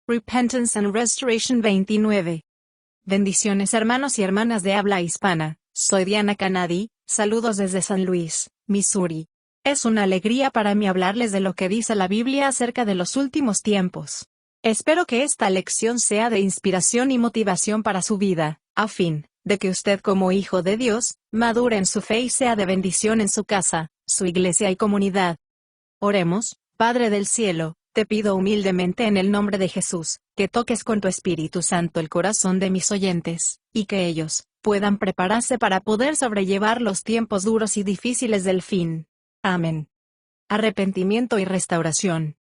Repentance and Restoration 29. Bendiciones hermanos y hermanas de habla hispana, soy Diana Canadi, saludos desde San Luis, Missouri. Es una alegría para mí hablarles de lo que dice la Biblia acerca de los últimos tiempos. Espero que esta lección sea de inspiración y motivación para su vida, a fin de que usted como hijo de Dios, madure en su fe y sea de bendición en su casa, su iglesia y comunidad. Oremos. Padre del cielo, te pido humildemente en el nombre de Jesús, que toques con tu Espíritu Santo el corazón de mis oyentes, y que ellos puedan prepararse para poder sobrellevar los tiempos duros y difíciles del fin. Amén. Arrepentimiento y restauración.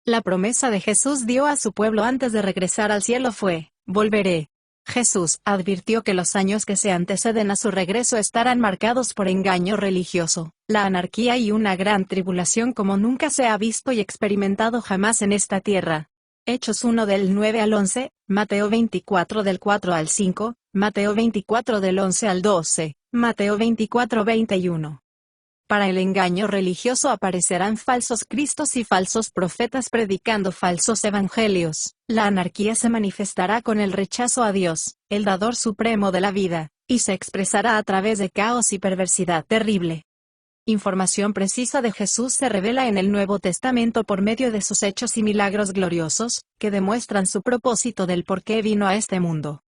La promesa de Jesús dio a su pueblo antes de regresar al cielo fue: volveré. Jesús advirtió que los años que se anteceden a su regreso estarán marcados por engaño religioso, la anarquía y una gran tribulación como nunca se ha visto y experimentado jamás en esta tierra. Hechos 1 del 9 al 11, Mateo 24 del 4 al 5, Mateo 24 del 11 al 12, Mateo 24-21. Para el engaño religioso aparecerán falsos cristos y falsos profetas predicando falsos evangelios. La anarquía se manifestará con el rechazo a Dios, el dador supremo de la vida, y se expresará a través de caos y perversidad terrible. Información precisa de Jesús se revela en el Nuevo Testamento por medio de sus hechos y milagros gloriosos, que demuestran su propósito del por qué vino a este mundo.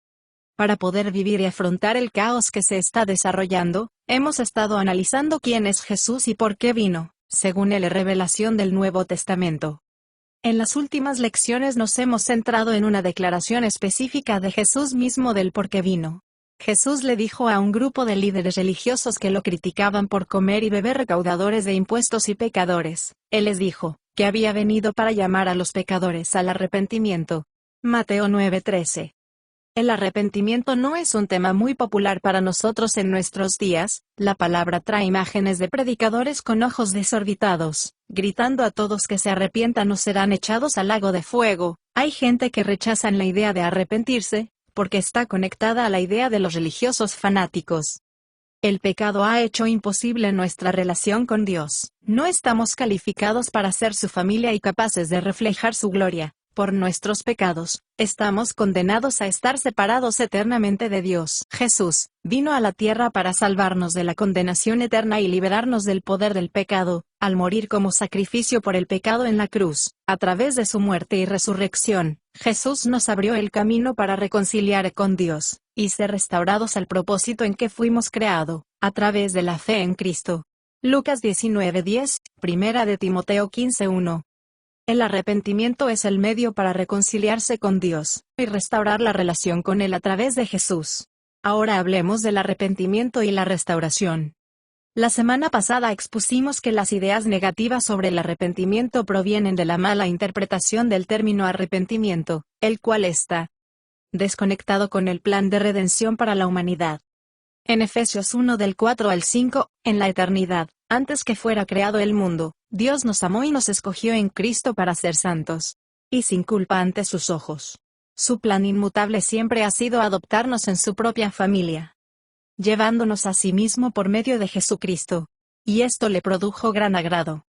Para poder vivir y afrontar el caos que se está desarrollando, hemos estado analizando quién es Jesús y por qué vino, según la revelación del Nuevo Testamento. En las últimas lecciones nos hemos centrado en una declaración específica de Jesús mismo del por qué vino. Jesús le dijo a un grupo de líderes religiosos que lo criticaban por comer y beber recaudadores de impuestos y pecadores. Él les dijo que había venido para llamar a los pecadores al arrepentimiento. Mateo 9:13. El arrepentimiento no es un tema muy popular para nosotros en nuestros días. La palabra trae imágenes de predicadores con ojos desorbitados, gritando a todos que se arrepientan o serán echados al lago de fuego. Hay gente que rechazan la idea de arrepentirse, porque está conectada a la idea de los religiosos fanáticos. El pecado ha hecho imposible nuestra relación con Dios. No estamos calificados para ser su familia y capaces de reflejar su gloria. Por nuestros pecados, estamos condenados a estar separados eternamente de Dios. Jesús vino a la tierra para salvarnos de la condenación eterna y liberarnos del poder del pecado, al morir como sacrificio por el pecado en la cruz. A través de su muerte y resurrección, Jesús nos abrió el camino para reconciliar con Dios, y ser restaurados al propósito en que fuimos creados, a través de la fe en Cristo. Lucas 19:10, Primera de Timoteo 15:1. El arrepentimiento es el medio para reconciliarse con Dios, y restaurar la relación con Él a través de Jesús. Ahora hablemos del arrepentimiento y la restauración. La semana pasada expusimos que las ideas negativas sobre el arrepentimiento provienen de la mala interpretación del término arrepentimiento, el cual está desconectado con el plan de redención para la humanidad. En Efesios 1 del 4 al 5, en la eternidad, antes que fuera creado el mundo, Dios nos amó y nos escogió en Cristo para ser santos y sin culpa ante sus ojos. Su plan inmutable siempre ha sido adoptarnos en su propia familia, llevándonos a sí mismo por medio de Jesucristo. Y esto le produjo gran agrado.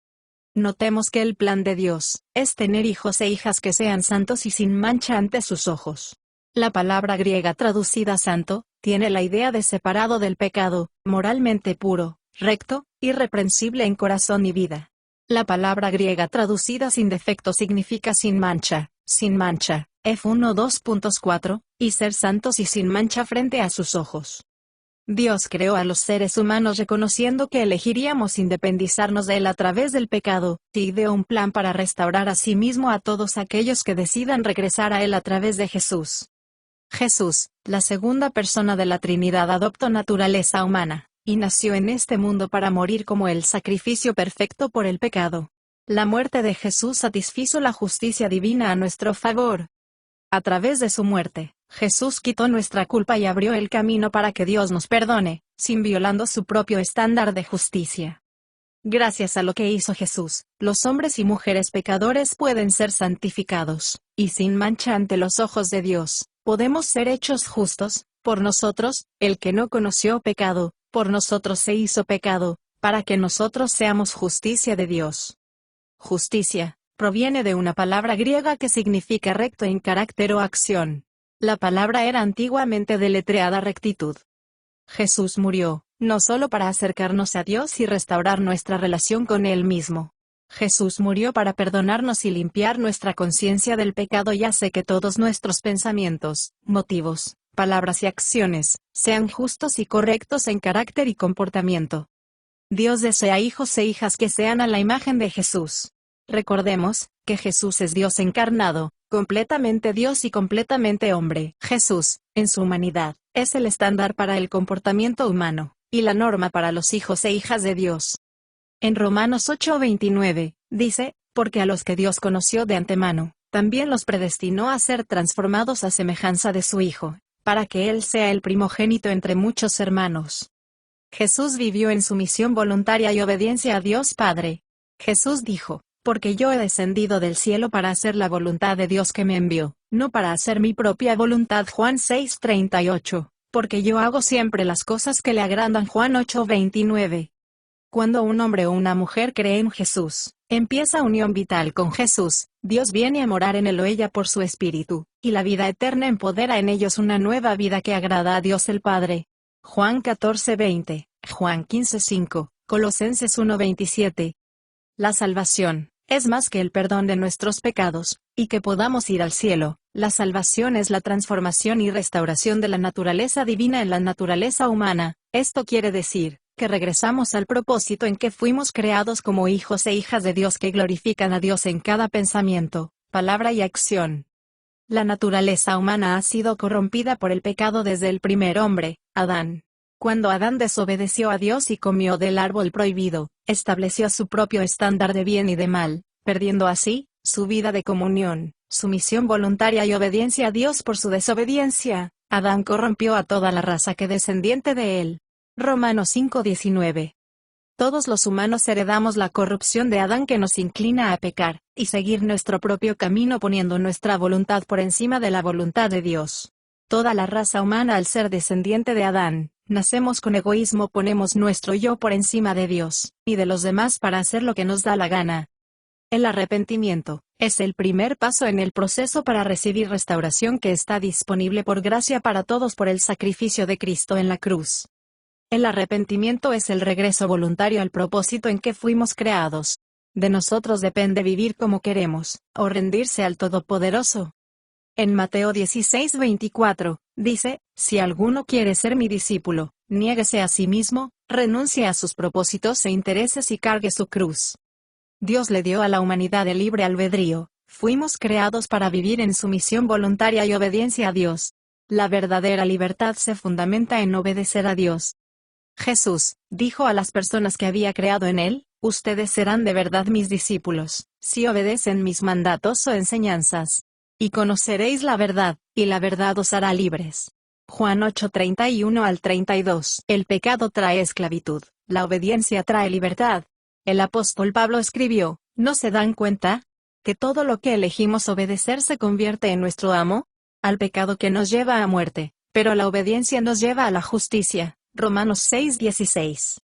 Notemos que el plan de Dios es tener hijos e hijas que sean santos y sin mancha ante sus ojos. La palabra griega traducida santo tiene la idea de separado del pecado, moralmente puro, recto, irreprensible en corazón y vida. La palabra griega traducida sin defecto significa sin mancha, F1 2.4, y ser santos y sin mancha frente a sus ojos. Dios creó a los seres humanos reconociendo que elegiríamos independizarnos de Él a través del pecado, y ideó un plan para restaurar a sí mismo a todos aquellos que decidan regresar a Él a través de Jesús. Jesús, la segunda persona de la Trinidad, adoptó naturaleza humana, y nació en este mundo para morir como el sacrificio perfecto por el pecado. La muerte de Jesús satisfizo la justicia divina a nuestro favor. A través de su muerte, Jesús quitó nuestra culpa y abrió el camino para que Dios nos perdone, sin violando su propio estándar de justicia. Gracias a lo que hizo Jesús, los hombres y mujeres pecadores pueden ser santificados, y sin mancha ante los ojos de Dios, podemos ser hechos justos. Por nosotros, el que no conoció pecado, por nosotros se hizo pecado, para que nosotros seamos justicia de Dios. Justicia, proviene de una palabra griega que significa recto en carácter o acción. La palabra era antiguamente deletreada rectitud. Jesús murió, no solo para acercarnos a Dios y restaurar nuestra relación con Él mismo. Jesús murió para perdonarnos y limpiar nuestra conciencia del pecado y hace que todos nuestros pensamientos, motivos, palabras y acciones, sean justos y correctos en carácter y comportamiento. Dios desea hijos e hijas que sean a la imagen de Jesús. Recordemos, que Jesús es Dios encarnado, completamente Dios y completamente hombre. Jesús, en su humanidad, es el estándar para el comportamiento humano, y la norma para los hijos e hijas de Dios. En Romanos 8:29, dice, porque a los que Dios conoció de antemano, también los predestinó a ser transformados a semejanza de su Hijo, para que Él sea el primogénito entre muchos hermanos. Jesús vivió en sumisión voluntaria y obediencia a Dios Padre. Jesús dijo, porque yo he descendido del cielo para hacer la voluntad de Dios que me envió, no para hacer mi propia voluntad. Juan 6:38, porque yo hago siempre las cosas que le agradan. Juan 8:29. Cuando un hombre o una mujer cree en Jesús, empieza unión vital con Jesús, Dios viene a morar en él o ella por su Espíritu, y la vida eterna empodera en ellos una nueva vida que agrada a Dios el Padre. Juan 14:20, Juan 15:5, Colosenses 1:27. La salvación es más que el perdón de nuestros pecados, y que podamos ir al cielo. La salvación es la transformación y restauración de la naturaleza divina en la naturaleza humana. Esto quiere decir, que regresamos al propósito en que fuimos creados como hijos e hijas de Dios que glorifican a Dios en cada pensamiento, palabra y acción. La naturaleza humana ha sido corrompida por el pecado desde el primer hombre, Adán. Cuando Adán desobedeció a Dios y comió del árbol prohibido, estableció su propio estándar de bien y de mal, perdiendo así, su vida de comunión, sumisión voluntaria y obediencia a Dios. Por su desobediencia, Adán corrompió a toda la raza que descendiente de él. Romanos 5:19. Todos los humanos heredamos la corrupción de Adán que nos inclina a pecar, y seguir nuestro propio camino poniendo nuestra voluntad por encima de la voluntad de Dios. Toda la raza humana al ser descendiente de Adán, nacemos con egoísmo, ponemos nuestro yo por encima de Dios, y de los demás para hacer lo que nos da la gana. El arrepentimiento es el primer paso en el proceso para recibir restauración que está disponible por gracia para todos por el sacrificio de Cristo en la cruz. El arrepentimiento es el regreso voluntario al propósito en que fuimos creados. De nosotros depende vivir como queremos, o rendirse al Todopoderoso. En Mateo 16:24, dice, si alguno quiere ser mi discípulo, niéguese a sí mismo, renuncie a sus propósitos e intereses y cargue su cruz. Dios le dio a la humanidad el libre albedrío, fuimos creados para vivir en sumisión voluntaria y obediencia a Dios. La verdadera libertad se fundamenta en obedecer a Dios. Jesús dijo a las personas que había creado en él, ustedes serán de verdad mis discípulos, si obedecen mis mandatos o enseñanzas. Y conoceréis la verdad, y la verdad os hará libres. Juan 8:31-32. El pecado trae esclavitud, la obediencia trae libertad. El apóstol Pablo escribió, ¿no se dan cuenta? Que todo lo que elegimos obedecer se convierte en nuestro amo. Al pecado que nos lleva a muerte, pero la obediencia nos lleva a la justicia. Romanos 6:16.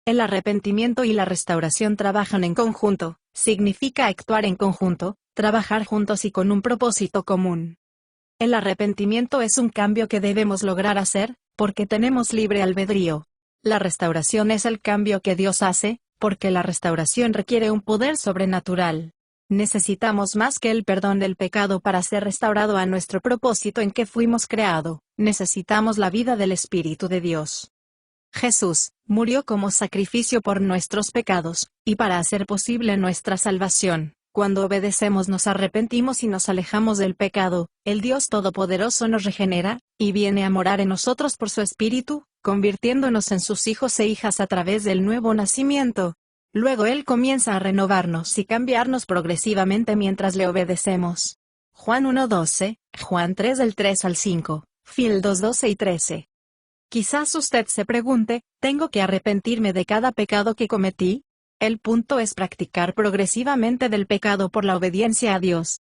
El arrepentimiento y la restauración trabajan en conjunto, significa actuar en conjunto, trabajar juntos y con un propósito común. El arrepentimiento es un cambio que debemos lograr hacer, porque tenemos libre albedrío. La restauración es el cambio que Dios hace, porque la restauración requiere un poder sobrenatural. Necesitamos más que el perdón del pecado para ser restaurado a nuestro propósito en que fuimos creado, necesitamos la vida del Espíritu de Dios. Jesús murió como sacrificio por nuestros pecados, y para hacer posible nuestra salvación. Cuando obedecemos nos arrepentimos y nos alejamos del pecado, el Dios Todopoderoso nos regenera, y viene a morar en nosotros por su Espíritu, convirtiéndonos en sus hijos e hijas a través del nuevo nacimiento. Luego Él comienza a renovarnos y cambiarnos progresivamente mientras le obedecemos. Juan 1:12, Juan 3:3-5, Fil 2:12 y 13. Quizás usted se pregunte, ¿tengo que arrepentirme de cada pecado que cometí? El punto es practicar progresivamente del pecado por la obediencia a Dios.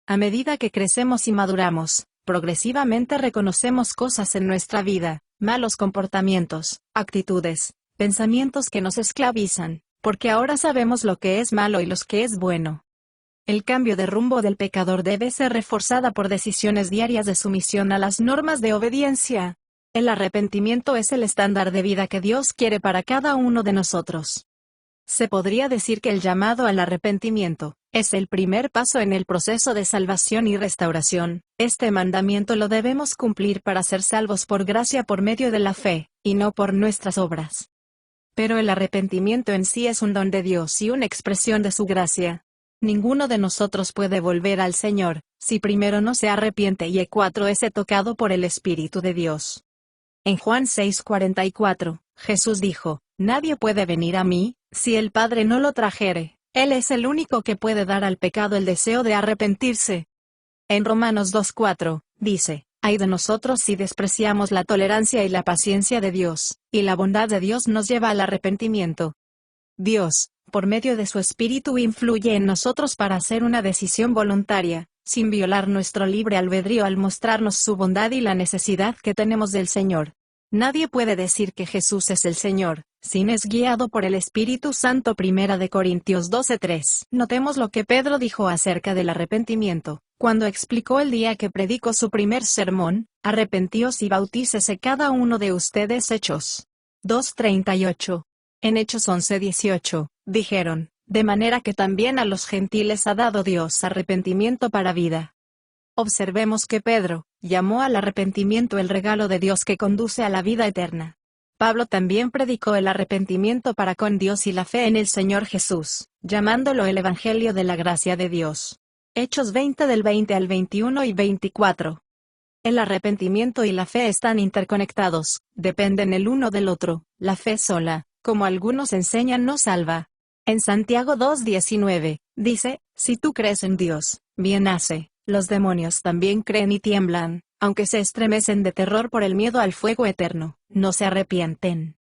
A medida que crecemos y maduramos, progresivamente reconocemos cosas en nuestra vida, malos comportamientos, actitudes, pensamientos que nos esclavizan, porque ahora sabemos lo que es malo y lo que es bueno. El cambio de rumbo del pecador debe ser reforzada por decisiones diarias de sumisión a las normas de obediencia. El arrepentimiento es el estándar de vida que Dios quiere para cada uno de nosotros. Se podría decir que el llamado al arrepentimiento es el primer paso en el proceso de salvación y restauración. Este mandamiento lo debemos cumplir para ser salvos por gracia por medio de la fe, y no por nuestras obras. Pero el arrepentimiento en sí es un don de Dios y una expresión de su gracia. Ninguno de nosotros puede volver al Señor si primero no se arrepiente y es tocado por el Espíritu de Dios. En Juan 6:44, Jesús dijo: Nadie puede venir a mí, si el Padre no lo trajere. Él es el único que puede dar al pecado el deseo de arrepentirse. En Romanos 2:4, dice: Ay de nosotros si despreciamos la tolerancia y la paciencia de Dios, y la bondad de Dios nos lleva al arrepentimiento. Dios, por medio de su Espíritu, influye en nosotros para hacer una decisión voluntaria, sin violar nuestro libre albedrío al mostrarnos su bondad y la necesidad que tenemos del Señor. Nadie puede decir que Jesús es el Señor, sin es guiado por el Espíritu Santo. 1 Corintios 12:3. Notemos lo que Pedro dijo acerca del arrepentimiento, cuando explicó el día que predicó su primer sermón: arrepentíos y bautícese cada uno de ustedes. Hechos 2:38. En Hechos 11:18, dijeron: de manera que también a los gentiles ha dado Dios arrepentimiento para vida. Observemos que Pedro llamó al arrepentimiento el regalo de Dios que conduce a la vida eterna. Pablo también predicó el arrepentimiento para con Dios y la fe en el Señor Jesús, llamándolo el Evangelio de la gracia de Dios. Hechos 20 del 20 al 21 y 24. El arrepentimiento y la fe están interconectados, dependen el uno del otro. La fe sola, como algunos enseñan, no salva. En Santiago 2:19, dice: si tú crees en Dios, bien hace. Los demonios también creen y tiemblan, aunque se estremecen de terror por el miedo al fuego eterno, no se arrepienten.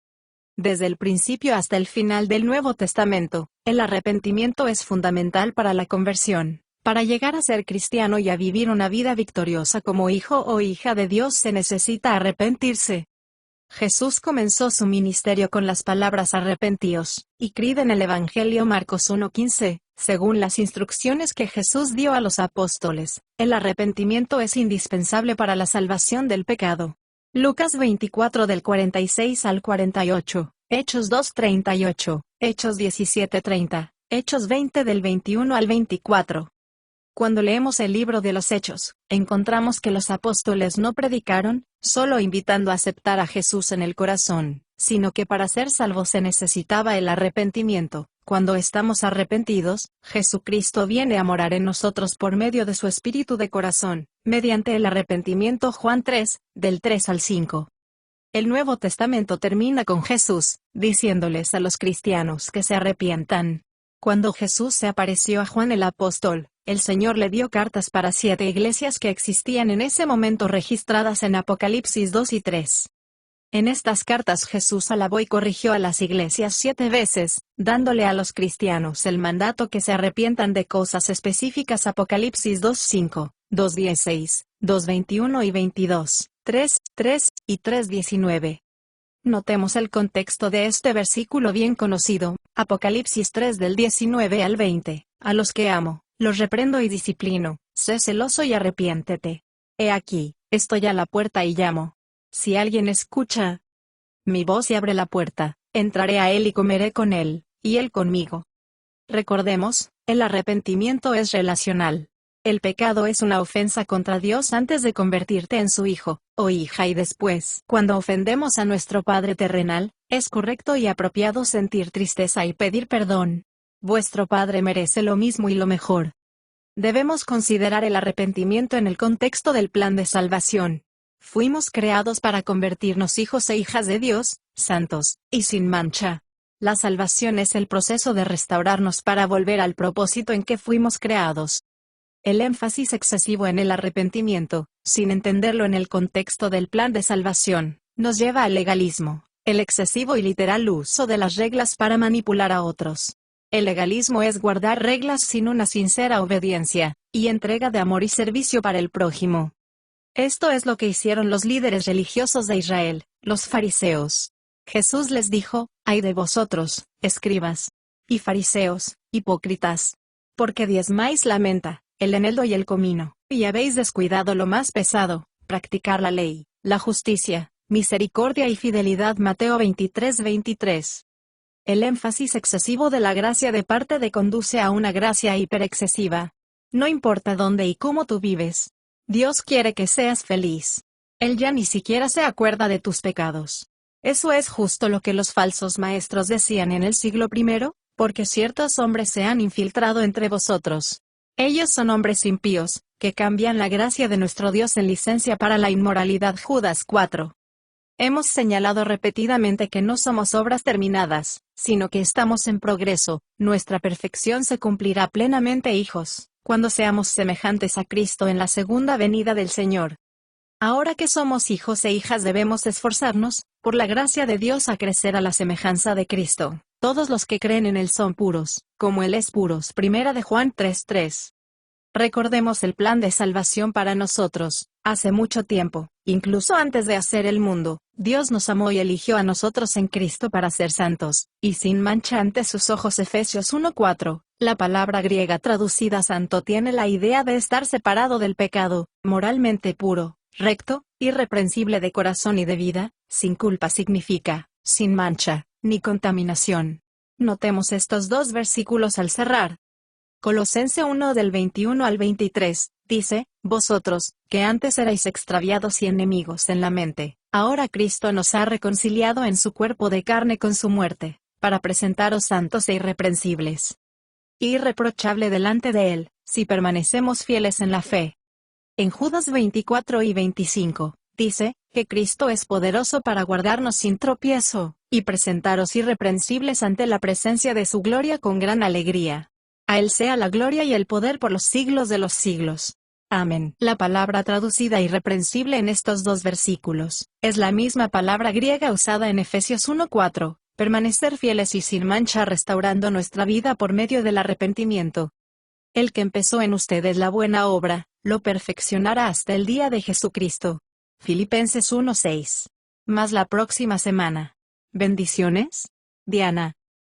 Desde el principio hasta el final del Nuevo Testamento, el arrepentimiento es fundamental para la conversión. Para llegar a ser cristiano y a vivir una vida victoriosa como hijo o hija de Dios se necesita arrepentirse. Jesús comenzó su ministerio con las palabras: arrepentíos, y creed en el Evangelio. Marcos 1:15. Según las instrucciones que Jesús dio a los apóstoles, el arrepentimiento es indispensable para la salvación del pecado. Lucas 24 del 46 al 48, Hechos 2:38, Hechos 17:30, Hechos 20 del 21 al 24. Cuando leemos el libro de los Hechos, encontramos que los apóstoles no predicaron solo invitando a aceptar a Jesús en el corazón, sino que para ser salvos se necesitaba el arrepentimiento. Cuando estamos arrepentidos, Jesucristo viene a morar en nosotros por medio de su Espíritu de corazón, mediante el arrepentimiento. Juan 3, del 3 al 5. El Nuevo Testamento termina con Jesús diciéndoles a los cristianos que se arrepientan. Cuando Jesús se apareció a Juan el apóstol, el Señor le dio cartas para 7 iglesias que existían en ese momento, registradas en Apocalipsis 2 y 3. En estas cartas Jesús alabó y corrigió a las iglesias 7 veces, dándole a los cristianos el mandato que se arrepientan de cosas específicas. Apocalipsis 2:5, 2:16, 2:21 y 22, 3:3 y 3:19. Notemos el contexto de este versículo bien conocido, Apocalipsis 3 del 19 al 20. A los que amo, los reprendo y disciplino, sé celoso y arrepiéntete. He aquí, estoy a la puerta y llamo. Si alguien escucha mi voz y abre la puerta, entraré a él y comeré con él, y él conmigo. Recordemos, el arrepentimiento es relacional. El pecado es una ofensa contra Dios antes de convertirte en su hijo o hija, y después, cuando ofendemos a nuestro Padre terrenal, es correcto y apropiado sentir tristeza y pedir perdón. Vuestro Padre merece lo mismo y lo mejor. Debemos considerar el arrepentimiento en el contexto del plan de salvación. Fuimos creados para convertirnos hijos e hijas de Dios, santos y sin mancha. La salvación es el proceso de restaurarnos para volver al propósito en que fuimos creados. El énfasis excesivo en el arrepentimiento, sin entenderlo en el contexto del plan de salvación, nos lleva al legalismo, el excesivo y literal uso de las reglas para manipular a otros. El legalismo es guardar reglas sin una sincera obediencia y entrega de amor y servicio para el prójimo. Esto es lo que hicieron los líderes religiosos de Israel, los fariseos. Jesús les dijo: ay de vosotros, escribas y fariseos, hipócritas. Porque diezmáis la menta, el eneldo y el comino, y habéis descuidado lo más pesado, practicar la ley, la justicia, misericordia y fidelidad. Mateo 23:23. El énfasis excesivo de la gracia de parte de conduce a una gracia hiperexcesiva. No importa dónde y cómo tú vives. Dios quiere que seas feliz. Él ya ni siquiera se acuerda de tus pecados. Eso es justo lo que los falsos maestros decían en el siglo I, porque ciertos hombres se han infiltrado entre vosotros. Ellos son hombres impíos, que cambian la gracia de nuestro Dios en licencia para la inmoralidad. Judas 4. Hemos señalado repetidamente que no somos obras terminadas, sino que estamos en progreso. Nuestra perfección se cumplirá plenamente, hijos, cuando seamos semejantes a Cristo en la segunda venida del Señor. Ahora que somos hijos e hijas debemos esforzarnos, por la gracia de Dios, a crecer a la semejanza de Cristo. Todos los que creen en Él son puros, como Él es puros. Primera de Juan 3:3. Recordemos el plan de salvación para nosotros. Hace mucho tiempo, incluso antes de hacer el mundo, Dios nos amó y eligió a nosotros en Cristo para ser santos, y sin mancha ante sus ojos. Efesios 1:4. La palabra griega traducida santo tiene la idea de estar separado del pecado, moralmente puro, recto, irreprensible de corazón y de vida. Sin culpa significa, sin mancha, ni contaminación. Notemos estos dos versículos al cerrar. Colosense 1 del 21 al 23, dice: Vosotros, que antes erais extraviados y enemigos en la mente, ahora Cristo nos ha reconciliado en su cuerpo de carne con su muerte, para presentaros santos e irreprensibles, irreprochable delante de Él, si permanecemos fieles en la fe. En Judas 24 y 25, dice, que Cristo es poderoso para guardarnos sin tropiezo, y presentaros irreprensibles ante la presencia de su gloria con gran alegría. A Él sea la gloria y el poder por los siglos de los siglos. Amén. La palabra traducida irreprensible en estos dos versículos, es la misma palabra griega usada en Efesios 1:4, permanecer fieles y sin mancha, restaurando nuestra vida por medio del arrepentimiento. El que empezó en ustedes la buena obra, lo perfeccionará hasta el día de Jesucristo. Filipenses 1:6. Más la próxima semana. Bendiciones. Diana.